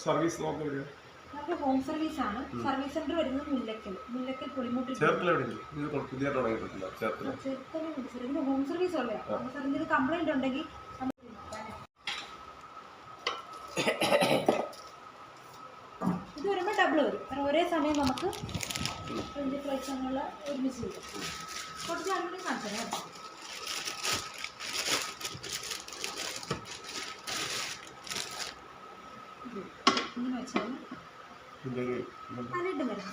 Service നോക്കില്ല. നമുക്ക് home service ആണ്. സർവീസ് സെന്റർ വരുന്നത് മുല്ലക്കൽ പുളിമൂട്ടി. ചേർത്തല എവിടെയെങ്കിലും ഇത് പുതിയ തുടങ്ങിയിട്ടില്ല. ചേർത്തല ഇതിന് ഹോം സർവീസ് ഉള്ളതാണ്. സാർ എന്തെങ്കിലും കംപ്ലൈന്റ് ഉണ്ടെങ്കിൽ ഇത് വരുമ്പോൾ ഡബിൾ വരും. കാരണം ഒരേ സമയം നമുക്ക് 20 ഫ്ലൈറ്റ്സ് എന്നുള്ള ഒരുമിച്ച് വരും. കുറച്ച് ആളുകൾ കാണിച്ചാൽ ഇങ്ങനെ വെച്ചാൽ പതിനെട്ട് വരും.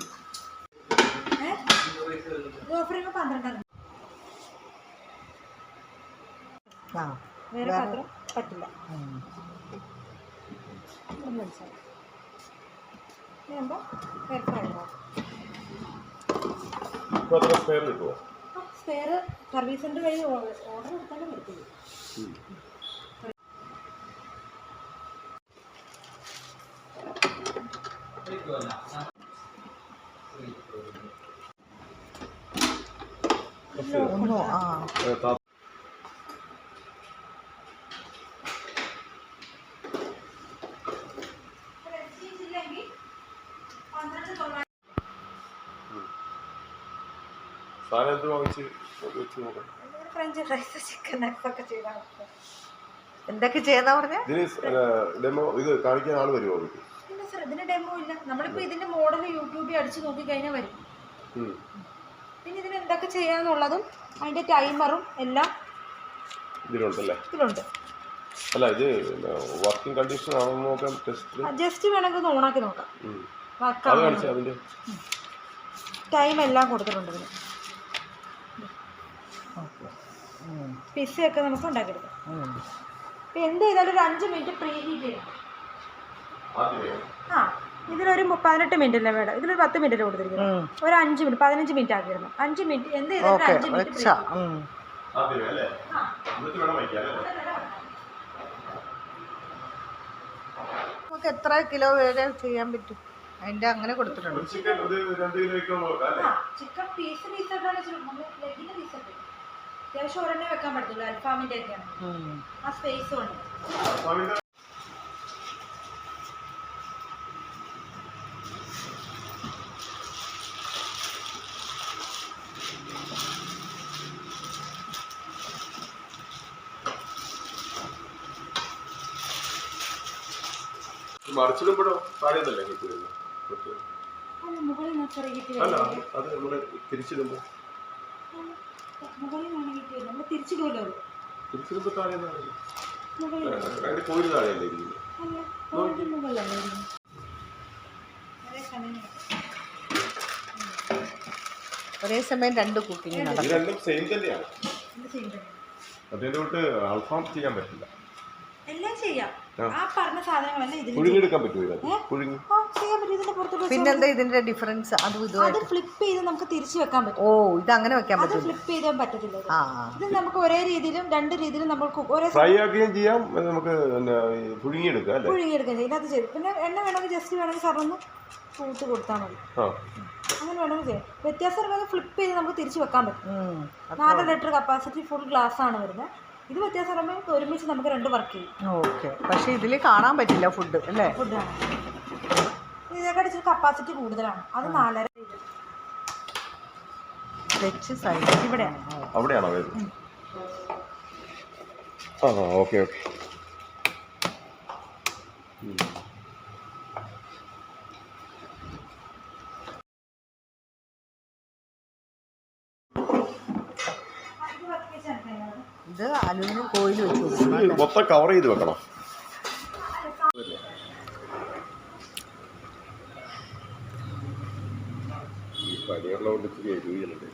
ഓഫർ 12. വേറെ പാത്രം പറ്റില്ല. മനസ്സിലായി. സ്പെയർ സർവീസ് സെന്റർ വഴി ഓർഡർ കൊടുത്താലും വരത്തില്ല. ഫ്രഞ്ച് ഫ്രൈസ്, ചിക്കൻ ഒക്കെ ചെയ്താൽ എന്തൊക്കെ ചെയ്യാന്നാ പറഞ്ഞ ഇത് കാണിക്കാൻ ആള് വരുമോ? ഇല്ല സാർ, ഇതിന് ഡെമോ ഇല്ല. നമ്മളിപ്പോ ഇതിന്റെ മോഡൽ യൂട്യൂബിൽ അടിച്ചു നോക്കി കഴിഞ്ഞാൽ വരും. പിന്നെ ഇതിന് എന്തൊക്കെ ചെയ്യാന്നുള്ളതും അതിന്റെ ടൈമറും എല്ലാം ഇതിലുണ്ട്. അല്ല, ഇത് വർക്കിംഗ് കണ്ടീഷൻ ആണോ നോക്കാം. ജസ്റ്റ് വേണമെങ്കിൽ ഒന്ന് ഓണാക്കി നോക്കാം. ടൈം എല്ലാം കൊടുത്തിട്ടുണ്ട് ഇതിന്. പിസ്സയൊക്കെ നമുക്ക് ഉണ്ടാക്കിയെടുക്കാം. എന്ത് ചെയ്താലും ഒരു 5 മിനിറ്റ് പ്രീ ഹീറ്റ് ചെയ്യണം. ഇതിലൊരു 18 മിനിറ്റ് അല്ലേ വേണം. ഇതിലൊരു 10 മിനിറ്റ് കൊടുത്തിരിക്കുന്നത്. ഒരു 5 മിനിറ്റ് 15 മിനിറ്റ് ആക്കിയിരുന്നു. 5 മിനിറ്റ് എന്ത് ചെയ്താലും 5 മിനിറ്റ്. നമുക്ക് എത്ര കിലോ വരെ ചെയ്യാൻ പറ്റും? അതിന്റെ അങ്ങനെ കൊടുത്തിട്ടുണ്ട്. ചിക്കൻ പീസ് പീസായിട്ടാണ് അത്യാവശ്യം ഒരെണ്ണേ വെക്കാൻ പറ്റില്ല. അൽഫാമിന്റെ ഒക്കെയാണ് ആ സ്പേസ് ഉണ്ട്. മറിച്ചിടുമ്പോഴോ താഴെന്നല്ലേ കിട്ടുന്നത്? മുകളിൽ തിരിച്ചിടുമ്പോ നമ്മൾ തിരിച്ചിടുമല്ലോ. തിരിച്ചിടുമ്പോ താഴെ കോഴി താഴെയല്ലേ ഇരിക്കുന്നത്? ഒരേ സമയം 2 കുക്കിംഗ് നടക്കും. രണ്ടും സെയിം തന്നെയാണ്. അതിന്റെ തൊട്ട് അൽഫാം ചെയ്യാൻ പറ്റില്ല. എല്ലാം ചെയ്യാം. ആ പറഞ്ഞ സാധനങ്ങളെല്ലാം ഇതിൽ പുഴുങ്ങിയെടുക്കാൻ പറ്റുമോ? പുഴുങ്ങി പിന്നെന്താ ഇതിന്റെ ഡിഫറൻസ്? അത് ഫ്ലിപ്പ് ചെയ്ത് നമുക്ക് തിരിച്ചു വെക്കാൻ പറ്റും. ഓ, ഇത് അങ്ങനെ വെക്കാൻ പറ്റും. ഫ്ലിപ്പ് ചെയ്യാൻ പറ്റത്തില്ല. ഇത് നമുക്ക് ഒരേ രീതിയിലും 2 രീതിയിലും നമുക്ക് ഫ്രൈ ആക്കുകയും ചെയ്യാം. നമുക്ക് പുഴുങ്ങിയെടുക്കാം. ഇതിനകത്ത് ചെയ്ത് പിന്നെ എണ്ണ വേണമെങ്കിൽ ജസ്റ്റ് വേണമെങ്കിൽ സാറൊന്ന് കൂട്ട് കൊടുത്താൽ മതി. അങ്ങനെ വേണമെങ്കിൽ ചെയ്യാം. വ്യത്യാസം ഫ്ലിപ്പ് ചെയ്ത് നമുക്ക് തിരിച്ചു വെക്കാൻ പറ്റും. 4 ലിറ്റർ കപ്പാസിറ്റി ഫുൾ ഗ്ലാസ് ആണ് വരുന്നത്. ഇത് വ്യത്യാസം പറയുമ്പോൾ ഒരുമിച്ച് നമുക്ക് 2 വർക്ക് ചെയ്യും. ഓക്കെ. പക്ഷേ ഇതിൽ കാണാൻ പറ്റില്ല ഫുഡ് അല്ലേ? ഫുഡാണ് ഇതിനെക്കാട്ടി ഇച്ചിരി കപ്പാസിറ്റി കൂടുതലാണ്. അത് 4.5 വെച്ച് സൈഡ് ഇവിടെയാണ്. അവിടെയാണോ വരുന്നത്? Okay okay. ഇത് അലുമിനിയം കോയിൽ വെച്ച് കൊടുക്കണം. മൊത്തം കവർ ചെയ്ത് വെക്കണം. ഈ പനിയുള്ളതുകൊണ്ട് ഇച്ചിരി എരിവുകളുണ്ട്.